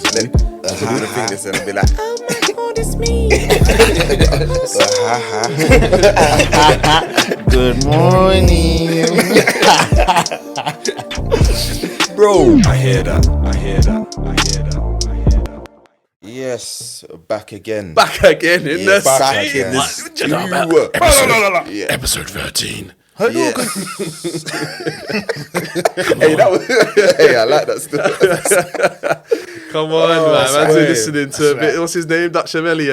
tunes. People would think this and be like, oh my God, it's me. Good morning. Bro. I hear that. Yes, back again. Back again in the back scene. in this What you know about Yeah. episode 13. Yeah. Hey, that was. Hey, I like that stuff. Come on, man. Man's swear. listening to a bit. What's his name? Dutch Chevelli.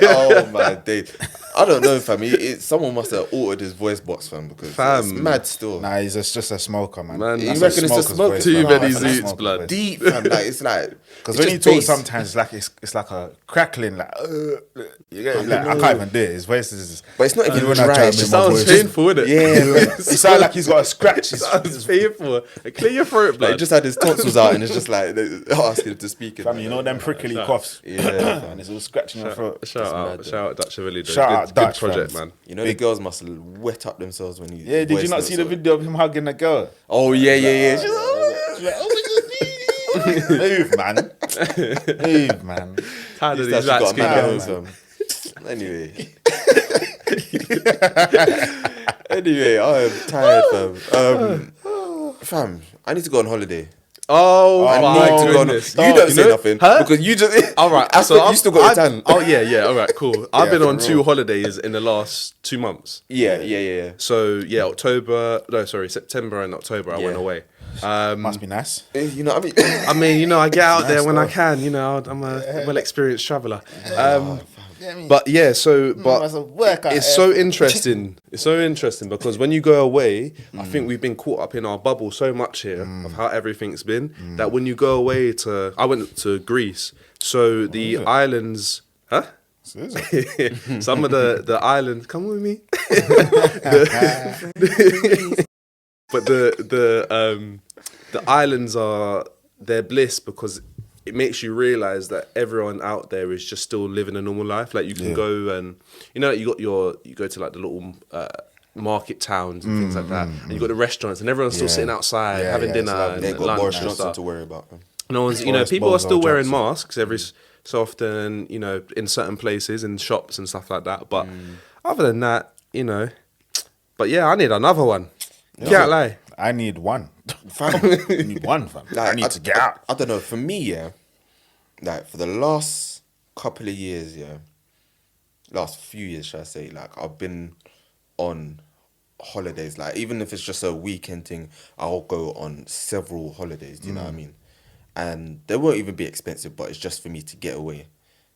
Oh my days. I don't know, fam. Someone must have altered his voice box, fam, because it's mad still. Nah, he's just a smoker, man. You That's reckon it's a smoker's smoker? voice, Too man. many That's a zoots, smoker's blood. voice. Deep, fam. Like it's like Because it's when he just talks, bass. sometimes it's like a crackling, like, you get, like I can't even do it. His voice is. But it's not even when I dry. try It's and just make my Sounds voice- painful, innit? yeah. It sounds like he's got a scratch. Sounds painful. Clear your throat, Like, blood. he just had his tonsils out and it's just like they're asking him to speak. Fam, you know them prickly coughs. Yeah. And it's all scratching your throat. Shout out Dutch Chevelli. Shout out Good Dutch, project, fam. man. You know the girls must wet up themselves when he. Yeah, did you not see the video of him hugging the girl? Oh yeah. She's She's like, oh my God, move, man. Move, man. How did like, these rats got a get man going? at home, fam. Anyway, I am tired, fam. Fam, I need to go on holiday. Oh, I my need to go on. goodness. You don't say know- nothing Huh? because you just. All right, I so you still got your tan. Oh yeah. All right, cool. I've been for on real. 2 holidays in the last 2 months. Yeah. So yeah, September and October I went away. Must be nice. You know what I mean? I mean, you know, I get out there when I stuff. can. You know, I'm a well-experienced traveller. But But yeah, so that's a workout. it's so interesting. It's so interesting because when you go away, I think we've been caught up in our bubble so much here of how everything's been that when you go away I went to Greece. So the islands, huh? Some of the islands, come with me. But the islands they're bliss because it makes you realize that everyone out there is just still living a normal life. Like you can go and you go to like the little market towns and things like that, and you got the restaurants and everyone's still sitting outside having dinner and They got lunch Boris and Johnson stuff. to worry about. No one's, Boris people are still Bozo wearing Johnson. masks every so often, in certain places, in shops and stuff like that. But other than that, but yeah, I need another one. Can't lie. I need one. Fam. I need one, fam. I need to get out. I don't know. For me, like for the last couple of years, last few years, should I say? Like I've been on holidays. Like even if it's just a weekend thing, I'll go on several holidays. Do you know what I mean? And they won't even be expensive, but it's just for me to get away.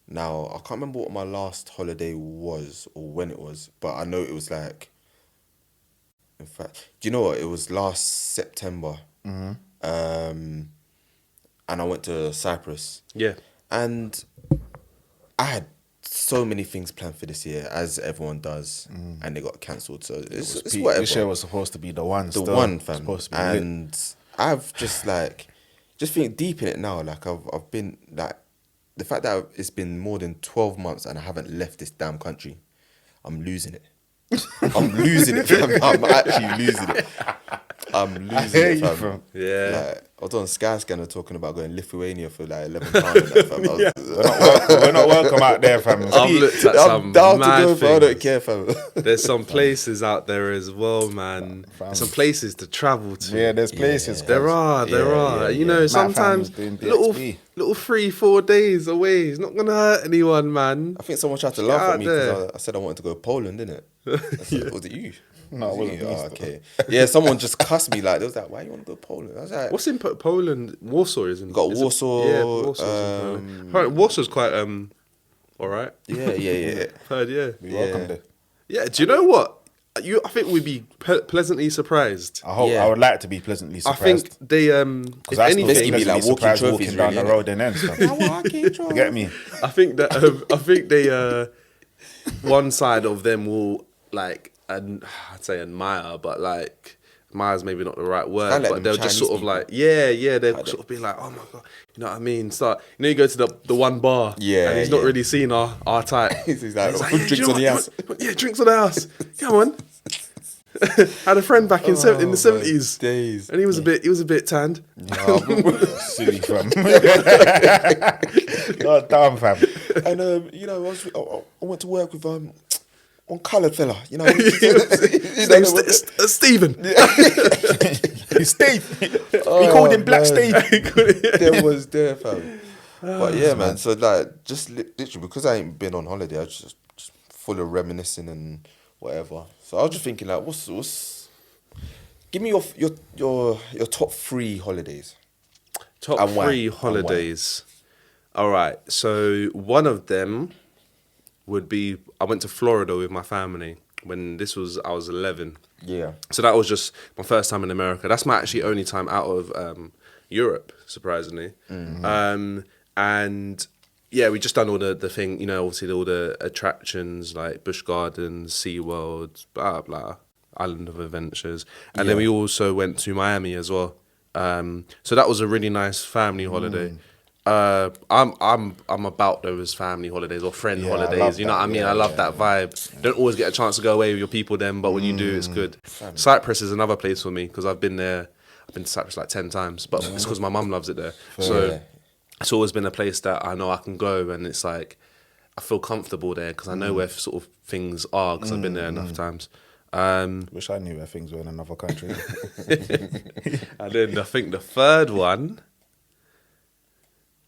Now I can't remember what my last holiday was or when it was, but I know it was like. In fact, do you know what? It was last September. And I went to Cyprus. Yeah. And I had so many things planned for this year, as everyone does, and they got cancelled. So it's whatever. This year was supposed to be the one. The still. one, fam. Supposed to be lit. And I've just think deep in it now. Like I've been like the fact that it's been more than 12 months and I haven't left this damn country. I'm losing it. I'm losing it, fam. I'm actually losing it. I'm losing it, fam. Yeah. Like, I was on Skyscanner talking about going Lithuania for like £11. Fam. We're not welcome out there, fam. I've looked at I'm some down to mad go, but I don't things. care, fam. There's some places out there as well, man. There's some places to travel to. Yeah, there's places. There are. Sometimes doing little BXB. 3-4 days away is not gonna hurt anyone, man. I think someone tried to Get laugh out at me there. because I said I wanted to go to Poland, didn't it? Was it you? No, it wasn't you? me, Oh, still. okay. Yeah, someone just cussed me like, they was like, why you want to go to Poland? I was like, What's in Poland? Warsaw is in. Got is it- Warsaw, Yeah, Warsaw's in Poland. Apparently Warsaw's quite all right. yeah. Heard, yeah. You're welcome there. Yeah. Do you know what? I think we'd be pleasantly surprised. I hope. Yeah. I would like to be pleasantly I surprised. think they if Because I still anything, think be like pleasantly walking surprised trophies, walking down really, the road and ends. fam. You get me? I think they one side of them will I'd say admire, but admire's maybe not the right word, Kinda like but them they'll just Chinese sort of they'll sort of be like, oh my God, you know what I mean? Start, you go to the one bar, and he's not really seen our type. He's like, He's drinks "Do you know on the what? house. Yeah, drinks on the house. Come on. Had a friend back in the 70s, days. and he was a bit tanned. Silly fam. God damn fam. And I went to work with one coloured fella. You know, Stephen. Steve. We called him Black Steve. There was there, fam. But yeah, man. So like, just literally because I ain't been on holiday, I just full of reminiscing and whatever. So I was just thinking, like, what's give me your top 3 holidays. Top And why? 3 holidays. All right. So one of them would be I went to Florida with my family when I was 11. Yeah. So that was just my first time in America. That's my actually only time out of Europe, surprisingly. And yeah, we just done all the thing, you know, obviously all the attractions like Busch Gardens, SeaWorld, blah, blah, Island of Adventures. And then we also went to Miami as well. So that was a really nice family holiday. I'm about those family holidays or friend holidays. You know what I mean? I love that vibe. Don't always get a chance to go away with your people then, but when you do, it's good. Cyprus is another place for me because I've been to Cyprus like 10 times, but it's because my mum loves it there. So it's always been a place that I know I can go, and it's like I feel comfortable there because I know where sort of things are because I've been there enough times. Wish I knew where things were in another country. And then I think the third one.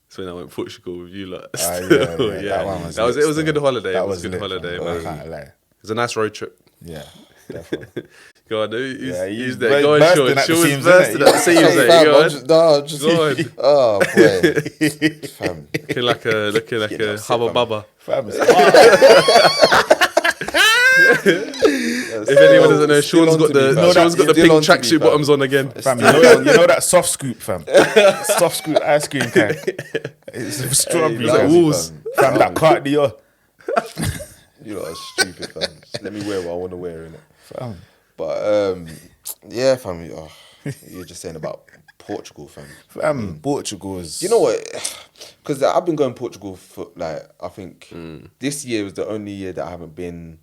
So when I went to Portugal with you lot. That one was it was a good holiday. That It was a good lit, holiday, man. man. I can't lie. It was a nice road trip. Yeah, definitely. Go on, use bu- that. Go on, bursting Sean. at the Sean was seams, bursting innit? at the seams. Mate. Fam, Go I'm on. just, no, I'm just, Go on. oh boy, fam. Looking like a hubba bubba. Fam, If anyone doesn't know, Sean's got the pink tracksuit bottoms on again. fam, you know that soft scoop, fam. Soft scoop ice cream can. It's strawberry. like walls. Fam, that Cartier. You lot are stupid, fam. Just let me wear what I want to wear, innit? Fam. But yeah, fam. You're just saying about Portugal, fam. Fam, Portugal is... You know what? Because I've been going to Portugal for like, I think this year was the only year that I haven't been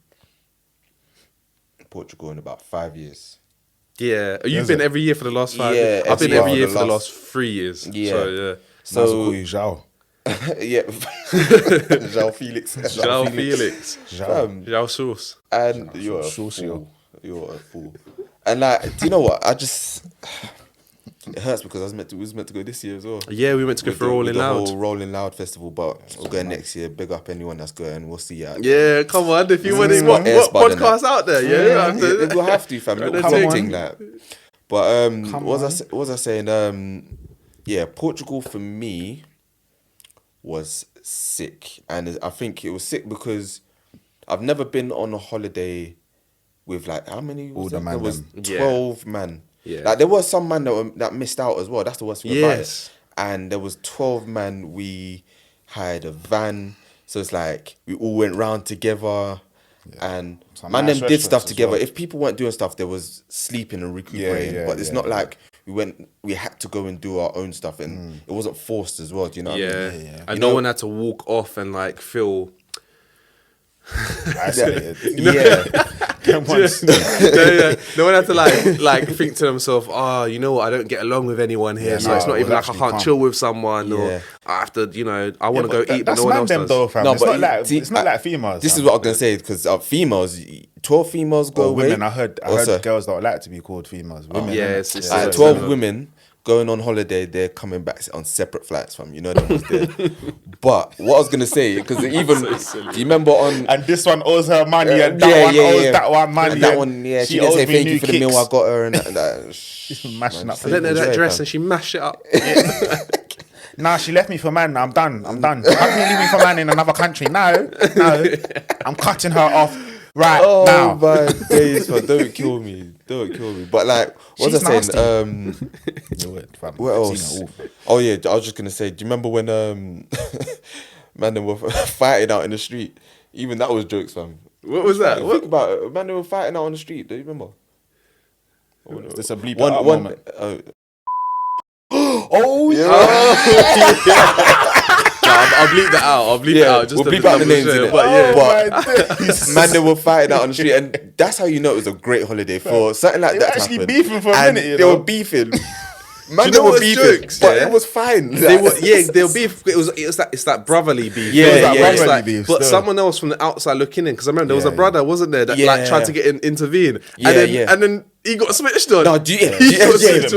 Portugal in about 5 years. Yeah, you've been every year for the last 5 years. Yeah, I've been every year for the last 3 years. Yeah. So yeah. So call you Zhao. Yeah, João Felix. João Felix. Zhao. João Sauce. And you're a Sauce, fool. You're a fool. And like, do you know what? It hurts because we was meant to go this year as well. Yeah, we went to go for Rolling Loud. The whole Rolling Loud festival, but we'll go next year. Big up anyone that's going. We'll see ya. Yeah, come on. If you want it, what podcast out there? Yeah, we'll have to, fam. Little commenting that. But what was I saying? Yeah, Portugal for me was sick, and I think it was sick because I've never been on a holiday with like how many? Was All the there? man There was them. 12 man. Yeah. Like there was some man that missed out as well. That's the worst thing about Yes. it. And there was 12 man. We had a van, so it's like we all went round together. And Some man, nice them did stuff restaurants as together. well. If people weren't doing stuff, there was sleeping and recuperating. But it's not like we had to go and do our own stuff, and it wasn't forced as well. Do you know? What I mean? And no one had to walk off and like feel. Isolated. Yeah. No one had to like think to themselves, oh, you know what, I don't get along with anyone here, so it's not even like I can't chill with someone or I have to, you know, I want to go eat, but no one else does. Though, fam. No, it's but it's not like females. This fam. is what I'm gonna say because females, 12 females go Or away. women. I heard girls don't like to be called females. Women, Yeah, innit? it's 12 similar. women going on holiday, they're coming back on separate flights from, you know, them was there. But what I was gonna say, because even do you remember on And this one owes her money, and that one owes that one money. and that one, she didn't owes say me thank new you for the kicks. meal I got her and that. She's mashing up. I don't know that Enjoy, dress fam. and she mashed it up. Nah, she left me for man. I'm done. How can you leave me for man in another country? No. I'm cutting her off right now. My days, fam. Don't kill me. But like, what was I She's saying? What else? Oh yeah, I was just gonna say. Do you remember when man, they were fighting out in the street? Even that was jokes, fam. What was that? Think about it. Man, they were fighting out on the street. Do you remember? There's a bleep One out moment. moment. Oh yeah. I'll bleep that out. I'll bleep it out. Just we'll to bleep out the names share, in it. but yeah. But man, they were fighting out on the street, and that's how you know it was a great holiday for something like They that. were actually happened. beefing for a And minute, you they know? were beefing. Man, you they know were what's beefing, jokes, but yeah? it was fine. They'll beef. It's that brotherly beef. Yeah, that It's brotherly like, beef but still. someone else from the outside looking in, because I remember there was a Yeah, brother, wasn't there, that like tried to intervene, and then he got switched on. No, He got switched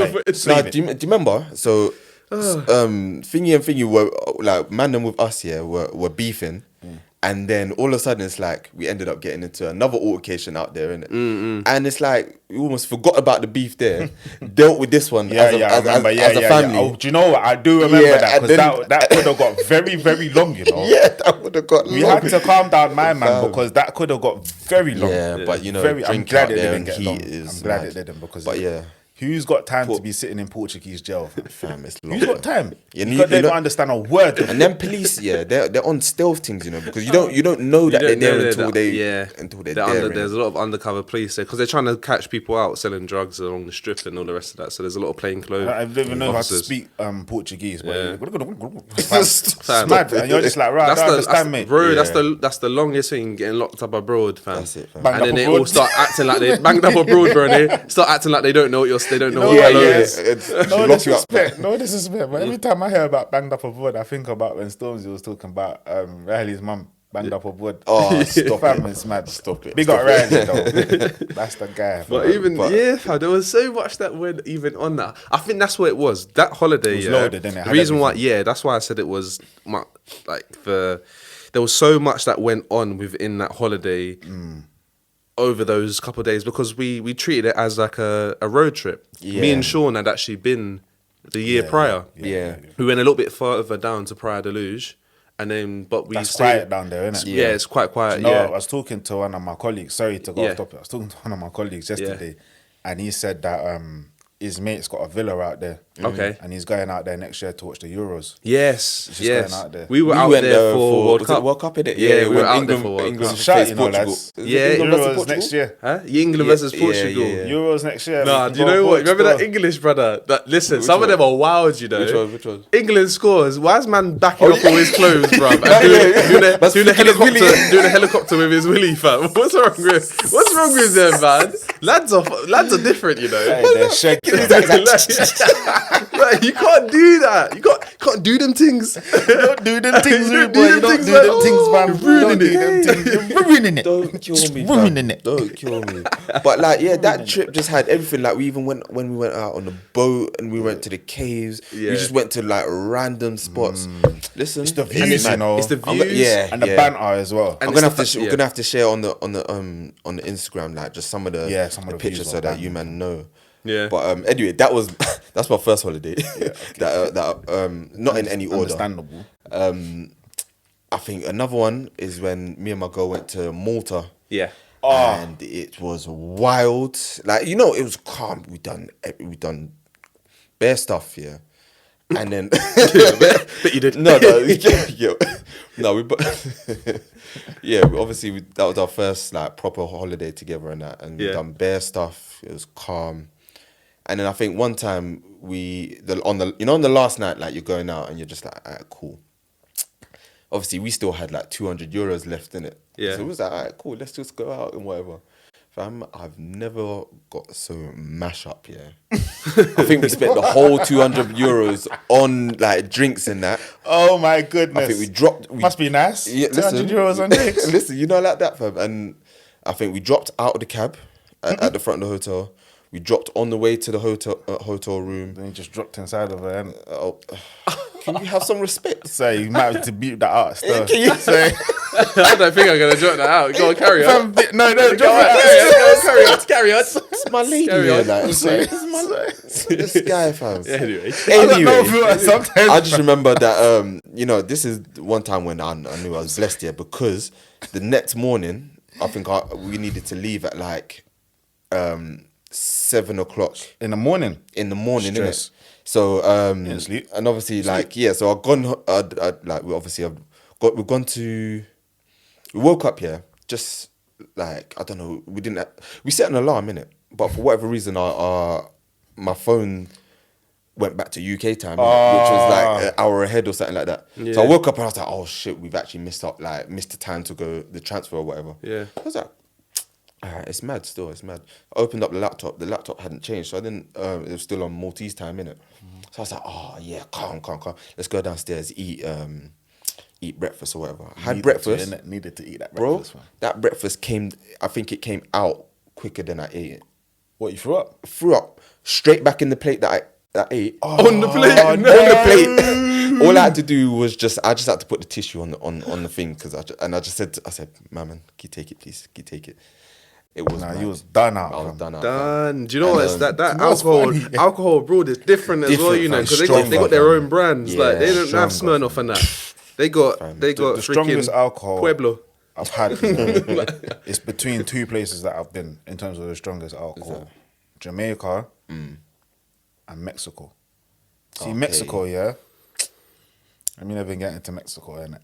on. No, do you remember? So, Thingy and Thingy were like man and with us here were beefing, and then all of a sudden it's like we ended up getting into another altercation out there, innit? And it's like we almost forgot about the beef there, dealt with this one as a family. Oh, do you know what? I do remember that, because that could have got very, very long, you know? Yeah, that would have got. We had to calm down, my man, because that could have got very long. Yeah, but you know, I'm drink glad out it there didn't and get long. heat is I'm glad mad. it didn't, because But yeah, who's got time to be sitting in Portuguese jail? fam, it's long. Who's got time? Yeah, You don't understand a word. And then police, they're on stealth things, you know, because you don't know that they're there until they're there. There's a lot of undercover police there because they're trying to catch people out selling drugs along the strip and all the rest of that. So there's a lot of plain clothes. I don't even know how to officers. speak Portuguese, but Fam, it's mad, and you're just like, right, I don't understand, mate. Bro, that's the longest thing, getting locked up abroad, fam. That's it, fam. Banged And then up they abroad. all start acting like they banged up abroad, bro. And they start acting like they don't know what they don't know know what what, hello yeah. is. No Lock you up. disrespect, no disrespect. But every time I hear about banged up abroad, I think about when Stormzy was talking about Riley's mum banged up abroad. Oh, stop Fam, it. it's mad. Stop it. Big up Riley though. That's the guy. But fam, there was so much that went even on that. I think that's what it was. That holiday, was loaded, innit? The Had reason why, everything. that's why I said it was there was so much that went on within that holiday over those couple of days because we treated it as like a road trip. Me and Sean had actually been the year prior. Yeah. We went a little bit further down to Praia de Luge, and then but we That's stayed quiet down there, isn't it? Yeah, it's quite quiet. No, yeah, I was talking to one of my colleagues. Sorry to go off topic. I was talking to one of my colleagues yesterday, and he said that his mate's got a villa out there. Okay. And he's going out there next year to watch the Euros. Yes, just yes. going out there. We were We out went there for World was it Cup. World Cup, innit? Yeah, we were when out there for World England Cup. Shout, faced you know, Portugal. lads. Is it Yeah, England versus Euros Portugal? next year. Huh? England versus yeah, Portugal. yeah. Euros next year. Nah, We do you can know go what? Remember Portugal. that English brother? Listen, Which some one? of them are wild, you know. Which one? England scores. Why is man backing up all his clothes, bruv? And yeah. doing the helicopter with his willy, fam. What's wrong with them, man? Lads are different, you know. Hey, they're shaking. Like, you can't do that. You can't do them things. Don't do them things, You rude boy. You don't do them things, man. You're ruining Don't do them it. things. You're ruining it. Don't kill me, Ruining fam. it. Don't kill me. But like, yeah, that trip just had everything. Like, we even went when we went out on the boat and we went to the caves. Yeah. We just went to like random spots. Listen, It's the and views, mad. you know. It's the I'm go- views. yeah, And the yeah. banter as well. And I'm gonna it's have to. the- We're yeah. gonna have to share on the Instagram like just some of the some of the pictures views so were that bad, you man know. Yeah. But anyway, that's my first holiday. Not in any order. Understandable. I think another one is when me and my girl went to Malta. Yeah. And it was wild. Like, you know, it was calm. We done bare stuff, yeah. And then But you did. no, no, obviously that was our first like proper holiday together and that, and we done bare stuff. It was calm. And then I think one time on the last night, like you're going out and you're just like, alright, cool. Obviously, we still had like 200 euros left in it. Yeah. So it was like, alright, cool, let's just go out and whatever. Fam, I've never got so mash up, yeah. I think we spent the whole 200 euros on like drinks and that. Oh my goodness. I think we dropped. Must be nice. Yeah, 200 euros on drinks. Listen, you know, like that, fam. And I think we dropped out of the cab at the front of the hotel. We dropped on the way to the hotel room. Then you just dropped inside of her. Oh, can you have some respect? So you might have to beat that out still. Can you Say, I don't think I'm gonna drop that out. Go on, carry on. no, drop Go on, it. carry on. It's my lady. Carry Yeah, on. like, Sorry. this guy, fam. Anyway. I don't know if Anyway, you sometimes. I just remember that this is one time when I knew I was blessed here because the next morning I think we needed to leave at like 7 o'clock in the morning. innit? Stress. So Didn't sleep. and obviously so I've gone we woke up here just like I don't know, we set an alarm in it, but for whatever reason my phone went back to UK time, which was like an hour ahead or something like that. Yeah. So I woke up and I was like, oh shit, we've actually missed the time to go the transfer or whatever. Yeah. I was like, alright, it's mad still, it's mad. I opened up the laptop hadn't changed, so I didn't, it was still on Maltese time, innit? So I was like, oh yeah, calm. Let's go downstairs, eat breakfast or whatever. I had breakfast. Needed to eat that Bro, breakfast, man. that breakfast I think it came out quicker than I ate it. What, you threw up? Threw up straight back in the plate that I ate. On the plate. On the plate. All I had to do was I just had to put the tissue on the thing because I said, man, can you take it, please? Can you take it? It was. Nah, mad. you was done out. I was fam. done out. Done. Do you know what? It's that what's alcohol, funny? alcohol abroad is different as well, Different, you know, fam. because they Stronger, got their fam. own brands. Yeah, like they don't have stronger, Smirnoff and that. They got The freaking strongest alcohol Pueblo. I've had, you know, it's between two places that I've been in terms of the strongest alcohol: Jamaica and Mexico. See, Mexico, yeah. I mean, I've been getting to Mexico, innit?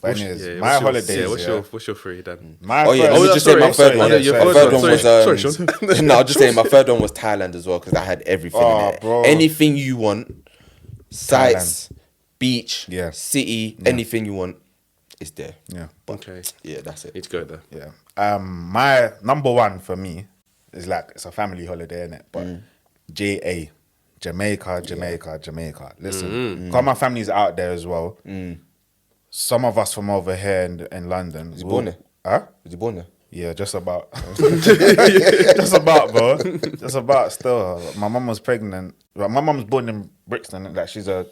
But anyways, my holidays. What's your free then? My Oh yeah, first- let me just say my third one. your My first third one. one was Sorry, Sean. no, I'll just say my third one was Thailand as well because I had everything Oh, in it. bro. Anything you want, sites, beach, Yeah. city, anything you want, it's there. Yeah, Okay, Yeah, that's it. need to go there. yeah. My number one for me is like it's a family holiday, innit? But JA, Jamaica. Listen, because my family's out there as well. Some of us from over here in London. Was he born there? Huh? Was you born there? Yeah, just about. Just about, bro. Just about still. My mum was pregnant. Well, my mum's born in Brixton. Like, she's a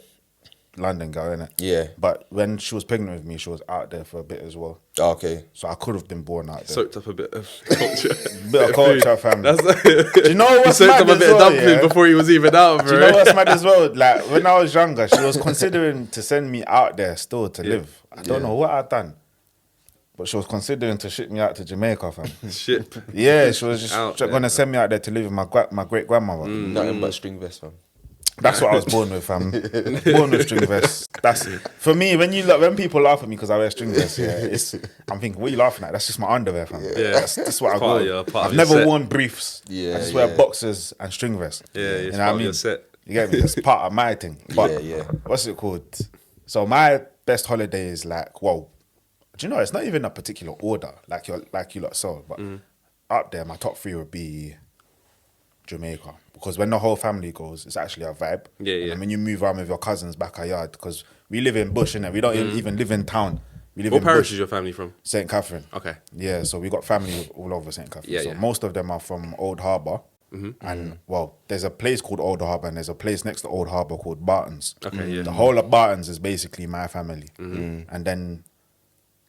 London girl, innit? Yeah. But when she was pregnant with me, she was out there for a bit as well. Oh, okay. So I could have been born out there. Soaked up a bit of culture. Bit of culture, fam. That's Do you know what's soaked mad up a as bit of well, dumpling yeah? before he was even out, Do bro. you know what's mad as well? Like, when I was younger, she was considering to send me out there still to live. I don't know what I'd done. But she was considering to ship me out to Jamaica, fam. Shit. Yeah, she was Out just going to send me out there to live with my great grandmother. Nothing but string vest, fam. That's what I was born with, fam. Born with string vests. That's it. For me, when people laugh at me because I wear string vests, I'm thinking, what are you laughing at? That's just my underwear, fam. Yeah. That's what I part of go. your- part I've of your never set. worn briefs. Yeah, I just wear yeah. boxers and string vests. Yeah, it's you know part what I of mean? your set. You get me? It's part of my thing. But Yeah. what's it called? So my best holiday is like, well, do you know, it's not even a particular order like you lot saw, but up there, my top three would be Jamaica. Because when the whole family goes, it's actually a vibe. Yeah, yeah. And when you move around with your cousins back a yard, because we live in bush, innit? We don't even live in town. We live What in parish bush. is your family from? St. Catherine. Okay. Yeah, so we got family all over St. Catherine. Yeah, so yeah. most of them are from Old Harbour. And, well, there's a place called Old Harbour and there's a place next to Old Harbour called Barton's. Okay, yeah. The whole of Barton's is basically my family. And then,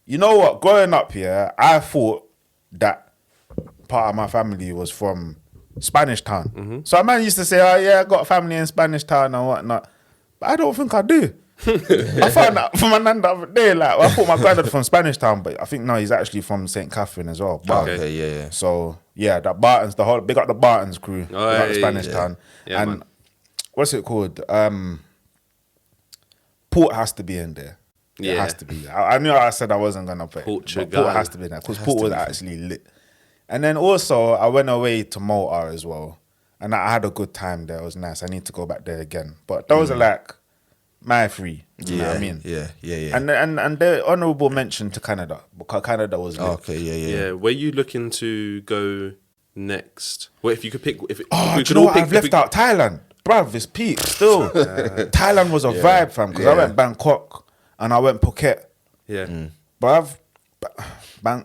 you know what? Growing up here, I thought that part of my family was from Spanish Town. So a man used to say, oh yeah, I got family in Spanish Town and whatnot. But I don't think I do. I found out from my nan the other day, like, I thought my granddad from Spanish Town, but I think no, he's actually from St. Catherine as well. But, Okay. Okay, yeah. so yeah, that Barton's, big up the Barton's crew, big up the Hey, Spanish yeah. Town. Yeah, and man. what's it called? Port has to be in there. It Yeah. has to be. I knew I said I wasn't gonna put it, but Portugal. Port has to be there because Port was actually lit. And then also I went away to Malta as well, and I had a good time there. It was nice. I need to go back there again. But those are like my three. You know what I mean? Yeah. And the honourable mention to Canada, because Canada was lit. Okay, yeah. Yeah. Where you looking to go next? Well, if you could pick, if we Oh, could do you know all what? pick, I've left out Thailand. Bruv, it's peak still. Thailand was a vibe, fam, because I went Bangkok and I went Phuket. Yeah. Bruv,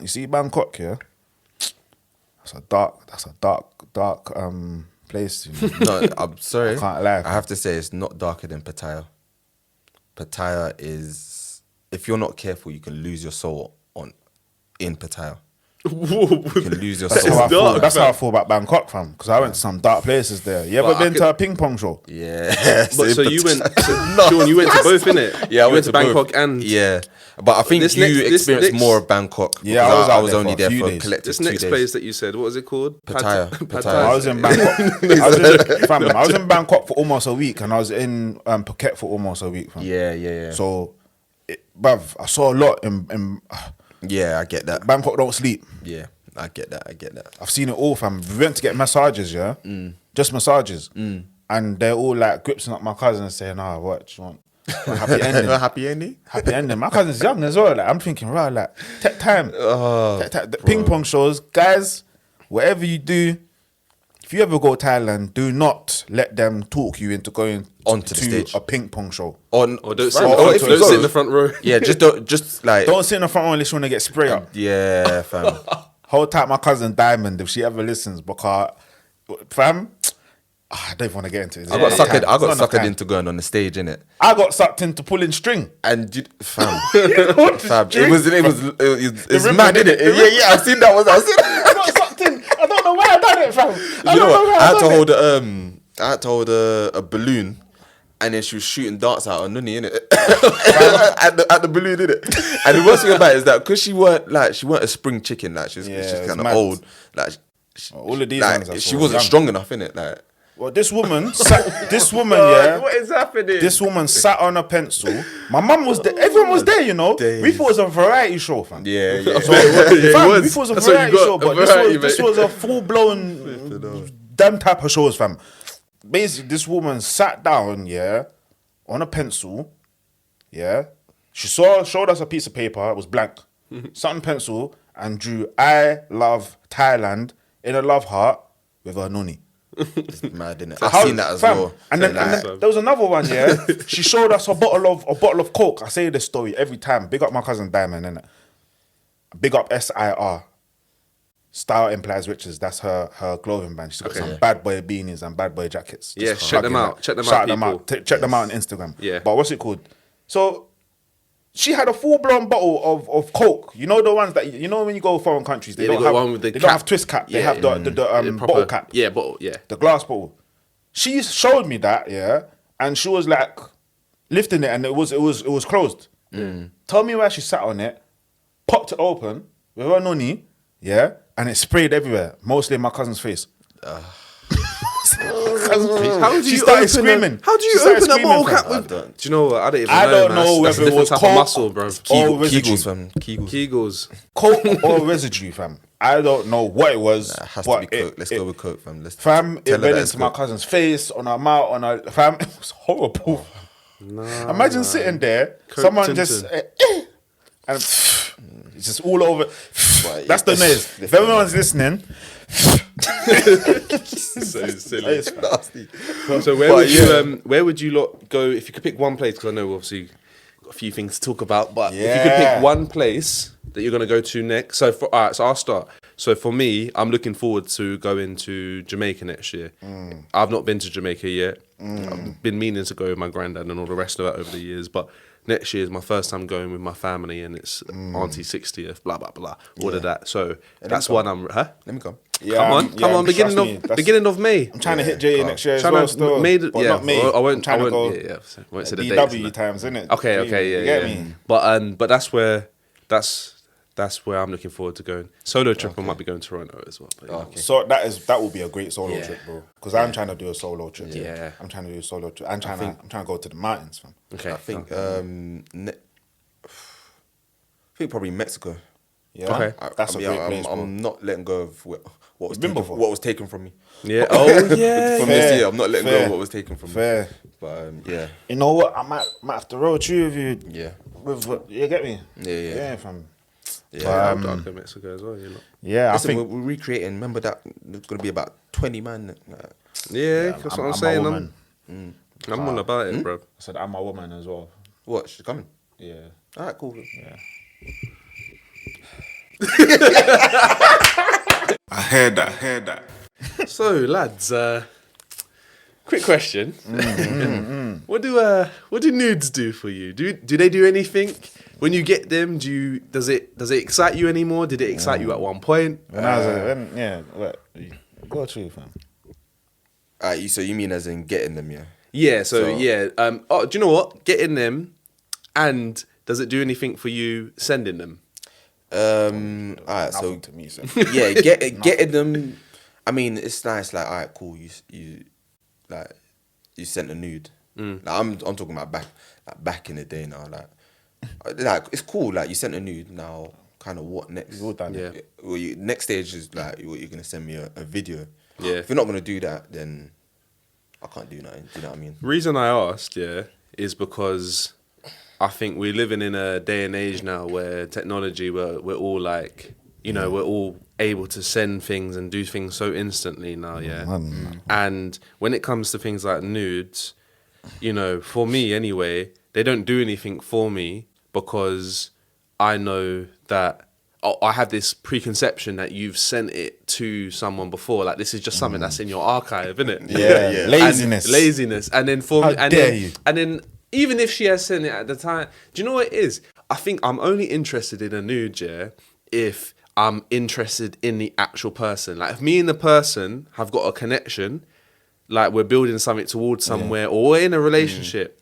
you see Bangkok, yeah? That's a dark place. You know? No, I'm sorry. I can't lie. I have to say it's not darker than Pattaya. Pattaya is, if you're not careful, you can lose your soul in Pattaya. You can lose your That's soul. how I feel. dark, That's how I feel about Bangkok, fam. Because I went to some dark places there. You ever But I been to a ping pong show? Yeah. But so in you Pattaya- went, Sean, you went to both, innit? Yeah, I you went to both. Bangkok and yeah, but I think This you next- this experienced next- more of Bangkok. Yeah, because I was out was there only for a there few for a days. collective this 2 next days. place that you said. What was it called? Pattaya. I was in Bangkok. I was in Bangkok for almost a week, and I was in Phuket for almost a week, fam. Yeah. So, bruv, I saw a lot in Yeah, I get that. Bangkok. Don't sleep. Yeah, I get that. I've seen it all, fam. We went to get massages, yeah, just massages. and they're all like gripsing up my cousin and saying, "Ah, what do you want? A happy ending." Happy ending. Happy ending. My cousin's young as well. Like, I'm thinking, right, like, take time. The ping pong shows, guys, whatever you do, if you ever go to Thailand, do not let them talk you into going onto the stage, a ping pong show. Or don't sit, if you don't go- sit in the front row. Yeah, just like Don't sit in the front row unless you want to get sprayed up. yeah, fam. Hold tight my cousin Diamond if she ever listens, because, fam, I don't even want to get into it. I got It's not suckered. I enough got time. suckered into going on the stage, innit? I got sucked into pulling string. And fam, fam, String? it was ribbon, mad, innit? Yeah, I've seen that one. I've seen I got sucked in. I don't know why I done it, fam. You know what? I had to hold a balloon, and then she was shooting darts out on Nunny, innit? at the balloon, innit? And the worst thing about it is that because she weren't a spring chicken, like she's it's kind of mad. old, like all of these like ones. she wasn't strong enough, innit? Like Well, this woman, yeah. What is happening? This woman sat on a pencil. My mum was there. Everyone was there, you know. We thought it was a variety show, fam. yeah. Fam, was. we thought it was a That's what you variety got, show, a but variety, this mate. was a full blown damn type of shows, fam. Basically, this woman sat down, yeah, on a pencil, yeah. She showed us a piece of paper. It was blank. Sat on pencil and drew "I love Thailand" in a love heart with a noni. It's mad, innit? I've seen that as Fam. well. And then there was another one, yeah. She showed us a bottle of Coke. I say this story every time. Big up my cousin Diamond, innit? Big up SIR. Style Implies Riches. That's her clothing brand. She's got some bad boy beanies and bad boy jackets. Yeah, Just check them plugging out. that. Check them Shout out, them out. people. Check them out on Instagram. Yeah. But what's it called? So she had a full blown bottle of Coke. You know the ones that when you go foreign countries, they Yeah, don't got have one with the they don't cap. have twist cap. They Yeah, have the proper- bottle cap. Yeah, bottle. Yeah. The glass bottle. She showed me that, yeah, and she was like lifting it, and it was closed. Tell me where she sat on it, popped it open with her noni, yeah, and it sprayed everywhere, mostly in my cousin's face. How do She you started open screaming. How do She you started open a bottle screaming, cap fam. with? Do you know what? I don't even I know. don't man. know That's whether a it was different type of Coke muscle, bro. or residue. Kegels, fam. Kegels. Kegels. Coke or residue, fam. I don't know what it was. It has but to be Coke. Let's go with Coke, fam. Fam, it tell her went that it's into my Coke. cousin's face, on her mouth, on her fam. It was horrible. Imagine sitting there, Coke someone Tintin. just and it's just all over. That's the yeah. noise. If everyone's listening, So silly. it's Nasty. So where would you lot go if you could pick one place? Because I know obviously got a few things to talk about, but if you could Yeah. pick one place that you're gonna go to next. So so I'll start. So for me, I'm looking forward to going to Jamaica next year. I've not been to Jamaica yet. I've been meaning to go with my granddad and all the rest of it over the years, but next year is my first time going with my family, and it's Auntie's 60th. Blah blah blah. All of that. So that's one I'm. Huh? Let me come. Come on. trust me, Beginning of May. I'm trying to hit Jay next year as Trying well. to Still, made- but yeah, not me. I won't. I'm trying to go Won't say the dates. DW times, innit? Okay, You yeah. get me? But that's where I'm looking forward to going. Solo trip, I might be going to Toronto as well. But, yeah. Okay. So that will be a great solo Yeah. trip, bro. Because I'm trying to do a solo trip. Yeah. I'm trying to do a solo trip. I'm trying to go to the mountains, fam. Okay. I think probably Mexico. Yeah, Okay. that's a great place, bro. I'm not letting go of what was been taken, before? what was taken from me. Yeah. Oh yeah. From Fair, this year, I'm not letting go fair, of what was taken from me. Fair. But yeah, You know what? I might have to roll through with you. yeah, You get me? Yeah. fam. yeah. I'll go to Mexico as well. You know. Yeah, Listen, I think we're recreating. Remember that it's gonna be about 20 man. Yeah, that's what I'm saying. a woman. I'm all about it, bro. I said I'm a woman as well. What? She's coming. Yeah. All right, cool. Yeah. I heard that. So, lads, quick question: What do nudes do for you? Do they do anything when you get them? Does it excite you anymore? Did it excite you at one point? When I was go through, fam. So you mean as in getting them, yeah? Yeah. So So- yeah. Do you know what? Getting them, and does it do anything for you sending them? All right, so Nothing to me, so. yeah, getting them. I mean, it's nice. Like, all right, cool. You sent a nude. Like, I'm talking about back in the day now. Like it's cool. Like you sent a nude. Now, kind of what next? We've all done Yeah. it. Well, next stage is like you're gonna send me a video. Yeah. If you're not gonna do that, then I can't do nothing. Do you know what I mean? Reason I asked, is because I think we're living in a day and age now where technology, we're all like, we're all able to send things and do things so instantly now, And when it comes to things like nudes, for me anyway, they don't do anything for me because I know that I have this preconception that you've sent it to someone before. Like, this is just something that's in your archive, isn't it? Yeah. Laziness. And then for How me, dare you? And then even if she has sent it at the time, do you know what it is? I think I'm only interested in a nude, if I'm interested in the actual person. Like, if me and the person have got a connection, like we're building something towards somewhere, or we're in a relationship,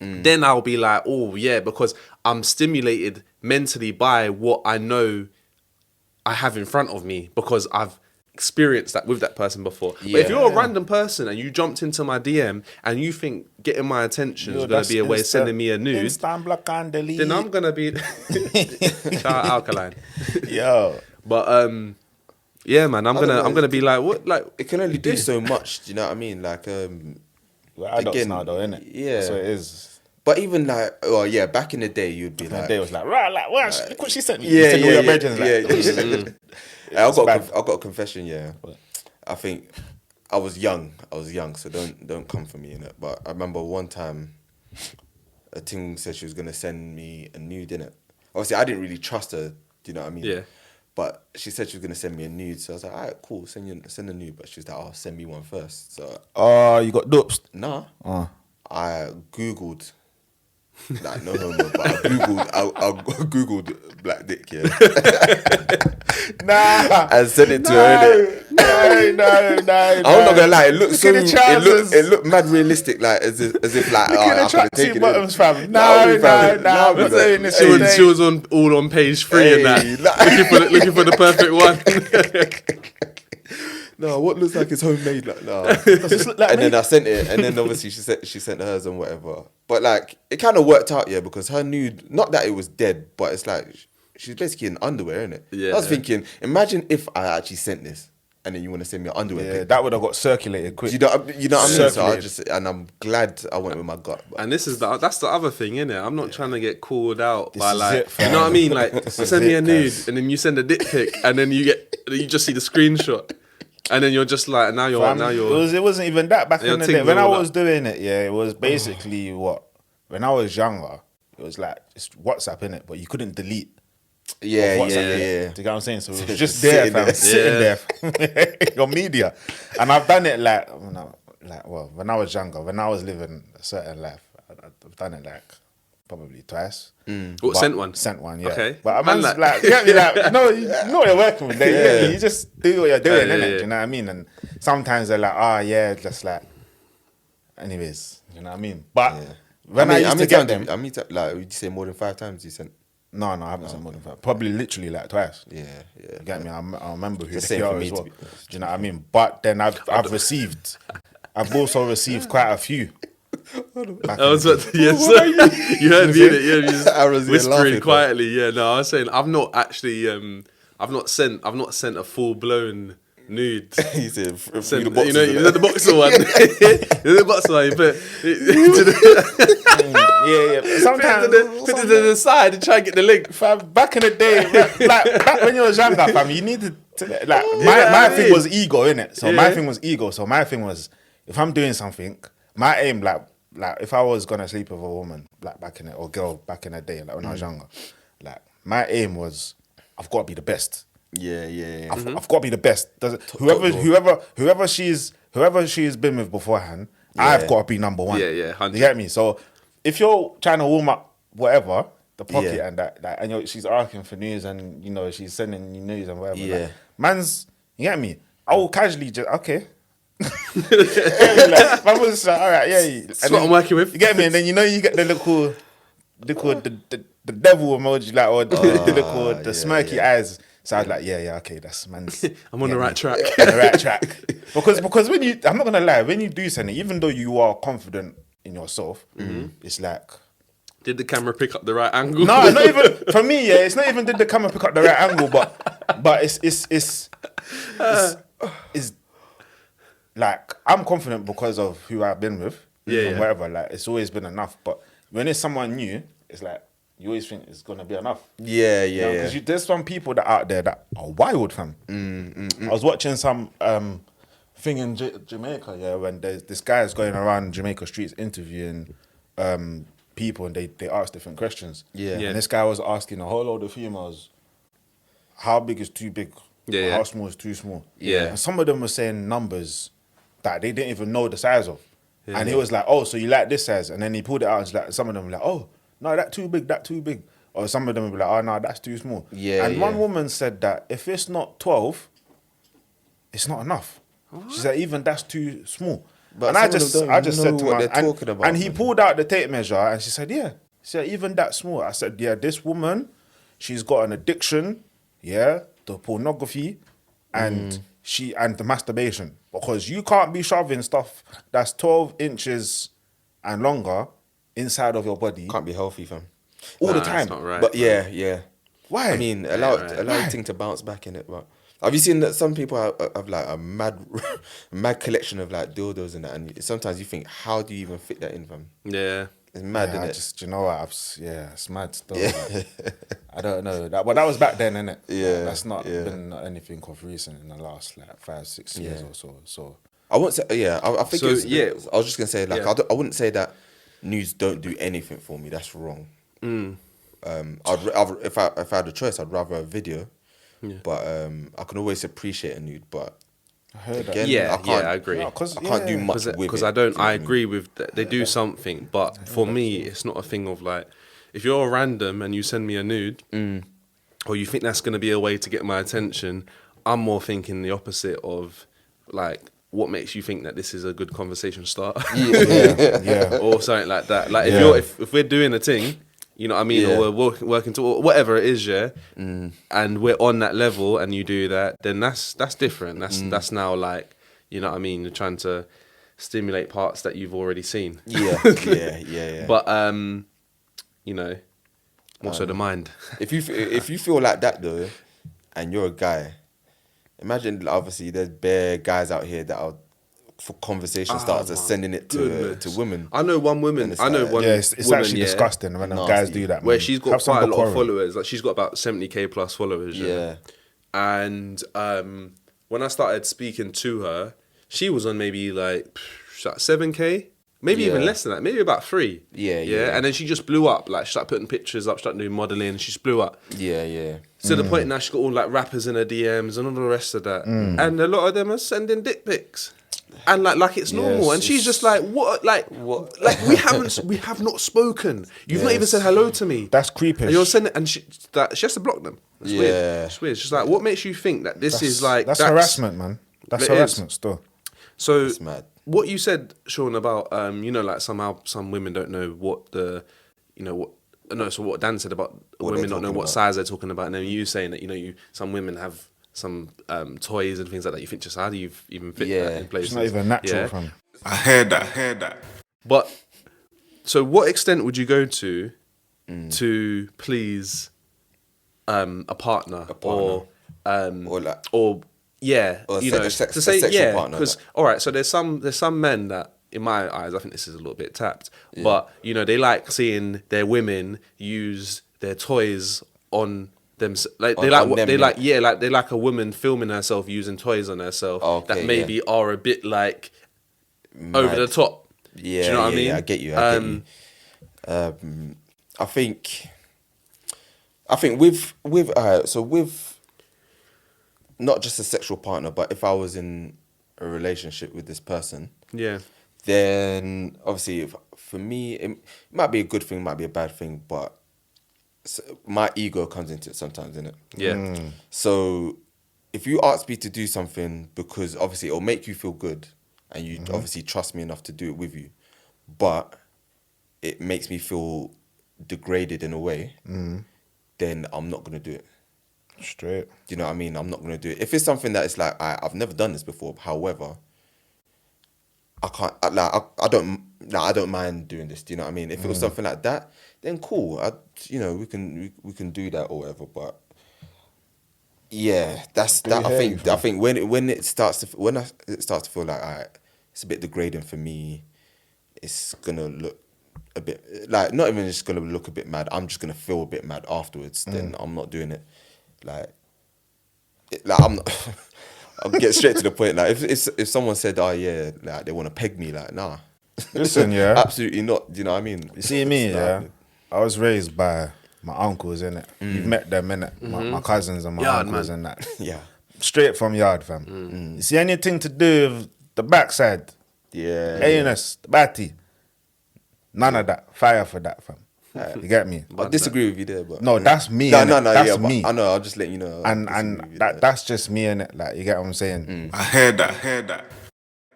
then I'll be like, oh yeah, because I'm stimulated mentally by what I know I have in front of me because I've experienced that with that person before. But if you're a random person and you jumped into my DM and you think getting my attention is going to be a way of sending me a nude, Instant block and delete. then I'm going to be shout out Alkaline. Yo. But yeah, man, I'm gonna be like, what? Like, It can only do so much. Do you know what I mean? Like, We're adults again, now, though, innit? yeah. That's what it is. but even like, oh yeah, back in the day, you'd be like, They was like, right, like, what? Look what she sent me. yeah, You sent all yeah, your yeah, brethren, like, yeah, what she sent me. I've got bad. a confession. Yeah, I think I was young, so don't come for me in it. But I remember one time, a thing said she was gonna send me a nude, innit? Obviously, I didn't really trust her. Do you know what I mean? Yeah. But she said she was gonna send me a nude, so I was like, all right, cool, send a nude. But she was like, oh, send me one first. So Oh, you got duped. nah, Oh. I googled. Like, no homo, but I googled black dick, yeah. Nah. And sent it to her. No. I'm not gonna lie, it looked Look at the trousers. it looked mad realistic, like as if like, Look oh, at I the could have tracksuit taken bottoms, it. fam. No, fam. I'm not brother. saying this she shit. was all on page 3 and that, Hey, like- looking for the perfect one. No, what looks like it's homemade, like no. like And me. then I sent it, and then obviously she sent hers and whatever. But like, it kind of worked out, yeah, because her nude, not that it was dead, but it's like she's basically in underwear, isn't it? Yeah. I was thinking, imagine if I actually sent this, and then you want to send me an underwear Yeah, pic. that would have got circulated quick. You know what I mean? So I Circulated. just, and I'm glad I went with my gut. But And this is that's the other thing, innit? I'm not trying to get called out by is like, it, fam. you know what I mean? Like, This is send me it, a nude, guys. and then you send a dick pic, and then you just see the screenshot, and then you're just like, now you're. It wasn't even that back Your in the things day. When are I all was doing it, yeah, it was basically what? When I was younger, it was like just WhatsApp, innit? But you couldn't delete. yeah, WhatsApp, yeah. Do you get what I'm saying? So it was just there, fam, Sitting sitting there. Your media. And I've done it when I was younger, when I was living a certain life, I've done it like probably twice. What, But- sent one? Sent one, yeah. Okay. But a Man, man's like- you get me, you know what you're working with. You just do what you're doing, Yeah, innit? yeah. Do you know what I mean? And sometimes they're like, just like, anyways, you know what I mean? But when I used to get them, like, would you say more than 5 times you sent? no, I haven't sent more than 5. Probably literally like twice. Yeah. You get me? I remember who It's the the same girl for me, as well. to be Do honest. you know what I mean? But then I've also received quite a few. Back I was in the about to, yes, you heard me in it, yeah, you just I was here whispering laughing, quietly, yeah. No, I was saying I've not actually, I've not sent a full blown nude. He said, Sent, the boxes, you know the boxer one, the boxer one. You put yeah. Sometimes to the side and try and get the link. fam, back in the day, like back when you was younger, fam, you needed to like what my I thing mean? was ego, innit? So Yeah. my thing was ego. So my thing was if I'm doing something, my aim like if I was gonna sleep with a woman like back in it or girl back in the day, like when I was younger, like my aim was I've got to be the best. Yeah. I've got to be the best. Whoever she's been with beforehand, I've got to be number one. Yeah, 100. You get me? So if you're trying to warm up whatever the pocket Yeah. and that, and she's asking for news and she's sending you news and whatever. Yeah. Like, man's, you get me? I will casually just okay. Like, man was like, all right, yeah. That's what I'm working with. You get me? And then you get the little the devil emoji, like, or the smirky eyes. So I was like, yeah, okay, that's man's. I'm on the right track. On the right track. Because when I'm not gonna lie, when you do something, even though you are confident in yourself, it's like Did the camera pick up the right angle? no, not even for me. Yeah, it's not even did the camera pick up the right angle, but it's like I'm confident because of who I've been with, Yeah, and yeah. whatever. Like it's always been enough. But when it's someone new, it's like you always think it's gonna be enough. Yeah, yeah, yeah. Because there's some people that out there that are wild, fam. I was watching some thing in Jamaica, yeah, when there's this guy is going around Jamaica streets interviewing people, and they ask different questions. Yeah. Yeah. And this guy was asking a whole load of females, how big is too big? Yeah, Or yeah. how small is too small? Yeah. And some of them were saying numbers that they didn't even know the size of. Yeah. And he was like, oh, so you like this size? And then he pulled it out and like, some of them were like, oh, no, that too big, that too big. Or some of them would be like, oh, no, that's too small. Yeah, And one yeah. woman said that if it's not 12, it's not enough. She said, even that's too small. But and I some of just them don't I just know said to what my, they're talking about, and he man. pulled out the tape measure and she said, yeah. She said, even that small. I said, yeah, this woman, she's got an addiction, yeah, to pornography and and the masturbation. Because you can't be shoving stuff that's 12 inches and longer inside of your body Can't be healthy, fam. all the Nah, time. that's not right. But yeah, yeah. Why? I mean, allow right. allow Why? thing to bounce back in it. But have you seen that some people have like a mad collection of like dildos and that, and sometimes you think, how do you even fit that in, fam? Yeah. It's mad, Yeah, isn't I it? just, you know what, it's mad still. Like, I don't know. But that was back then, innit? Yeah, That's not yeah. been anything of recent in the last like 5-6 years Yeah. or so. So I wouldn't say, yeah. I think So, it's, yeah. I was just gonna say, like, Yeah. I wouldn't say that nudes don't do anything for me. That's wrong. If I had a choice, I'd rather a video. Yeah. But I can always appreciate a nude. But I heard again, Yeah, I can't. I agree. No, 'cause, I can't do yeah. much with Because it. I don't. do you know I what mean? agree with that. They do something, but for me, it's not a thing of like, if you're random and you send me a nude, or you think that's going to be a way to get my attention, I'm more thinking the opposite of like, what makes you think that this is a good conversation starter, yeah. or something like that. Like if Yeah. you're if we're doing a thing. You know what I mean? Yeah. Or we're working to or whatever it is, yeah. And we're on that level, and you do that, then that's different. That's now like, you know what I mean? You're trying to stimulate parts that you've already seen. Yeah. But you know, more so the mind. If you feel like that though, and you're a guy, imagine obviously there's bare guys out here that are for conversation starters are sending it to Goodness. women. I know one woman. And it's I know like- one. Yeah, it's woman, actually yeah, disgusting when them Nasty. guys do that. where man. she's got Have some quite a lot of decorum. followers. Like she's got about 70K plus followers. Yeah. And when I started speaking to her, she was on maybe like 7K, maybe even Yeah. less than that, maybe about 3. Yeah. And then she just blew up. Like she started putting pictures up, started doing modeling. She just blew up Yeah. to the point now she's got all like rappers in her DMs and all the rest of that. Mm. And a lot of them are sending dick pics. And like it's normal, Yes, and she's it's- just like, what? Like we have not spoken. You've not even Yes. said hello to me. That's creepy. And you're sending, and she has to block them. That's Yeah. weird. It's weird. It's just like, what makes you think that this is like that's harassment, man. That's It is. harassment still. So It's mad. what you said, Sean, about you know, like somehow some women don't know what the, you know, what. No, so what Dan said about What women they're not know talking what about. size they're talking about, and then you saying that, you know, some women have some toys and things like that. You think, just how do you even fit Yeah. that in place? It's not even natural, Yeah. fam. I heard that. But so, what extent would you go to please a partner, or Or like- yeah, or a you se- know, a sex- to a say sexual yeah, partner, because like- all right, so there's some men that, in my eyes, I think this is a little bit tapped, but you know, they like seeing their women use their toys on them, like they On like them, they yeah. like yeah, like they like a woman filming herself using toys on herself Okay, that maybe are a bit like over Mad. the top. Yeah, Do you know what I mean? I get you. I get you. I think with not just a sexual partner, but if I was in a relationship with this person, Yeah. then obviously for me it might be a good thing, might be a bad thing, but my ego comes into it sometimes, innit? Yeah. So if you ask me to do something because obviously it'll make you feel good and you obviously trust me enough to do it with you, but it makes me feel degraded in a way, then I'm not going to do it. Straight. Do you know what I mean? I'm not going to do it. If it's something that is like, I've never done this before, however, I don't mind doing this. Do you know what I mean? If it was something like that, then cool. We can do that or whatever. But Yeah, that's Do that. you hear me, I think when it starts to feel like, alright, it's a bit degrading for me. It's gonna look a bit like, not even just gonna look a bit mad. I'm just gonna feel a bit mad afterwards. Then I'm not doing it. Like I'm not. I'll get straight to the point. Like if someone said, "Oh yeah," like they want to peg me, like nah. Listen, yeah. Absolutely not. Do you know what I mean? You see me, yeah. I was raised by my uncles, innit? You've met them, innit? My cousins and my Yard, uncles man. and that. Yeah. Straight from yard, fam. You see anything to do with the backside, Yeah. anus, the batty, none of that. Fire for that, fam. You get me? I disagree with you there, but No, that's me. No, innit? no, no. That's Yeah, but me. I know. I'll just let you know. I disagree with And you that there. that's just me, innit? Like, you get what I'm saying? I heard that.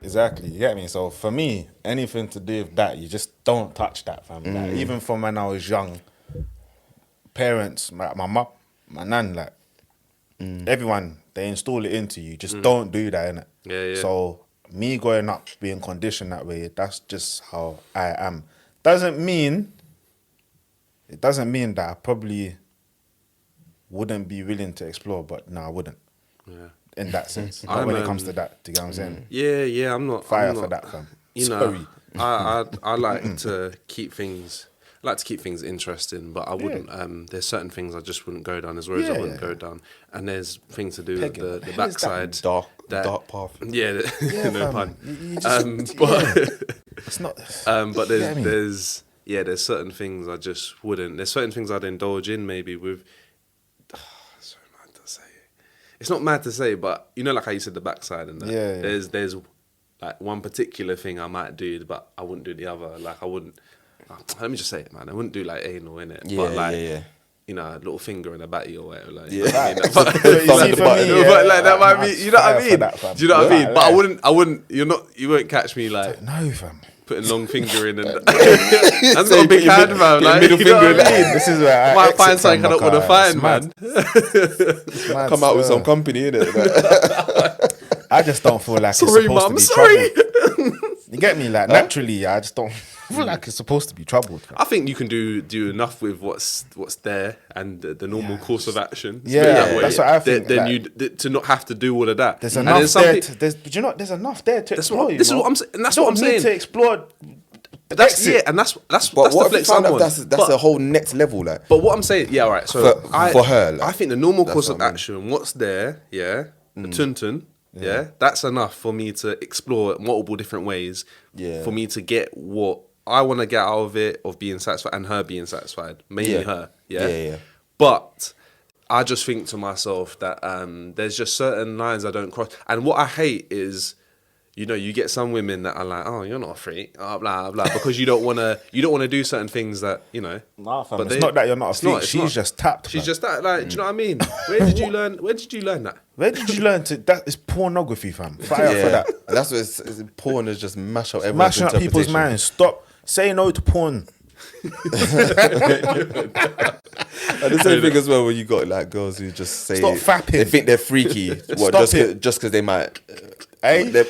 Exactly, you get me? So for me, anything to do with that, you just don't touch that, fam. Like, even from when I was young, parents, my mum, my nan, like, everyone, they install it into you. Just don't do that, innit? Yeah, yeah. So me growing up being conditioned that way, that's just how I am. Doesn't mean that I probably wouldn't be willing to explore, but no, I wouldn't. Yeah. In that sense. Not when it comes to um, that, do you get what I'm saying? Yeah, I'm not Fire I'm for not, that, fam. You know, Sorry. I like to keep things. I like to keep things interesting, but I wouldn't. There's certain things I just wouldn't go down. There's roads I wouldn't go down, and there's things to do Pegging. with the Hell is that backside. dark path. Yeah, no fam. pun. You just, But it's not. but You get me? there's certain things I just wouldn't. There's certain things I'd indulge in maybe with. So mad to say. It's not mad to say, but you know, like how you said the backside and that. Yeah. There's like one particular thing I might do, but I wouldn't do the other. Like I wouldn't. Let me just say it, man. I wouldn't do like anal in it, Yeah, but like. yeah. You know, a little finger in a batty or whatever. Like, Yeah. you know what I mean? But you see, for me, But like that might I'm be, you know what I fire for mean? that, fam. Do you know what I Yeah. mean? But I wouldn't. You won't catch me like No, fam. putting long finger in and that's not a big hand, man. Like, middle you know finger what I in. mean? This is where I Might exit find something I from, don't want to because find, it's man. It's mad Come out with still. some company, innit? I just don't feel like Sorry, it's supposed mum. to be Sorry. troubled. You get me? Like, naturally, I just don't feel like it's supposed to be troubled. fam. I think you can do enough with what's there and the normal course of action. Yeah, That way, that's what I think, Then like- you to not have to do all of that. There's And enough then some there. peop- There's enough there to That's explore. what- you this is know? what I'm saying- and that's You what I'm don't need saying. to explore. That's exit. and that's But that's what the if you flex found I'm out on. that's a whole next level, like? But what I'm saying, yeah, all right. So For her, like, I think the normal that's course what of I mean. action, what's there, the tuntun, that's enough for me to explore multiple different ways. Yeah. For me to get what I want to get out of it, of being satisfied, and her being satisfied, mainly Yeah. her. Yeah. But I just think to myself that there's just certain lines I don't cross, and what I hate is. You know, you get some women that are like, "Oh, you're not a freak," blah blah blah, because you don't want to do certain things that you know. Nah, fam. But It's they- not that you're not a it's freak. it's She's just tapped. She's fam. just that. Like, do you know what I mean? Where did you learn? Where did you learn that? Where did you learn to? That is pornography, fam. Fire for that. And that's what it's porn is just mash up everyone's Mashing up people's interpretation. minds. Stop. Say no to porn. And the same thing as well when you got like girls who just say Stop fapping. they think they're freaky. What, Stop just because they might. Eh?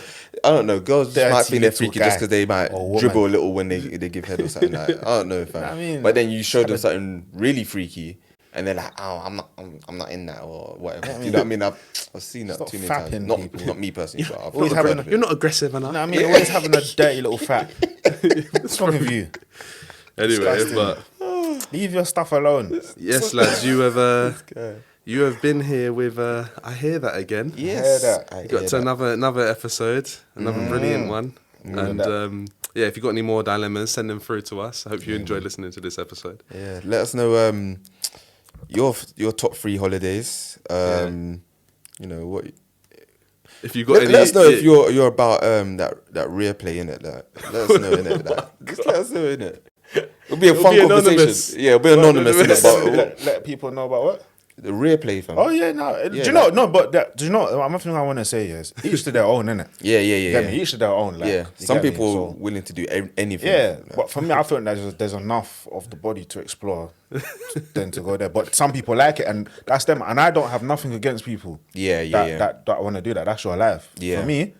I don't know. Girls just might Dirty think they're little freaky just guy because they might or woman. dribble a little when they give head or something. Like, I don't know, fam. I mean, but then you show them something really freaky, and they're like, "Oh, I'm not in that," or whatever. You know what I mean? I've seen that Stop too many times. fapping people. Not me personally, but I've Always heard having of it. You're not aggressive enough. No, I mean, always having a dirty little fat. What's wrong with you? Anyway, Disgusting. but Leave your stuff alone. yes, lads, you have been here with. I hear that again. Yes, Hear that. I You got hear to that. another episode, another brilliant one. And yeah, if you got any more dilemmas, send them through to us. I hope you enjoyed listening to this episode. Yeah, let us know your top 3 holidays. You know what. If you got any, Let us know if you're about that rear play in it. Let us know in it. Just let us know in it. It'll be a fun be conversation. anonymous. Yeah, it'll be anonymous in it, but Let people know about what? the rear play, fam. Oh yeah, no. Do you know? No, but do you know? One thing I want to say is each to their own, innit? Yeah. You get me? Each to their own. Like, Yeah, you some get me? people So- willing to do anything. Yeah, Like, but for me, I feel like there's enough of the body to explore than to go there. But some people like it, and that's them. And I don't have nothing against people. That want to do that. That's your life. Yeah. For me,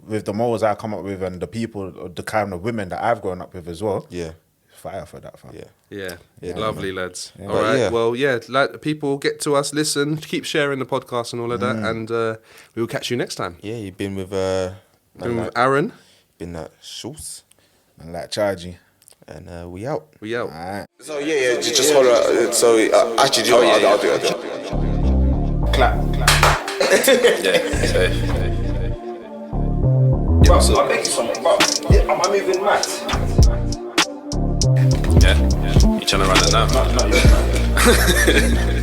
with the morals I come up with and the people, or the kind of women that I've grown up with as well. Yeah. fire for that, fam. Yeah. Yeah, lovely lads. Yeah. All But right, yeah. well, yeah, people get to us, listen, keep sharing the podcast and all of that, and we will catch you next time. Yeah, you've been with Been with Aaron, been at Schultz, And like chargy. and we out. we out. Alright. So yeah, just hold on. So actually, do you know what? I'll do it. Clap. Yeah, safe. Bro, I'm making something. Bro, am I moving mad? Yeah. You trying to run it now? Not you.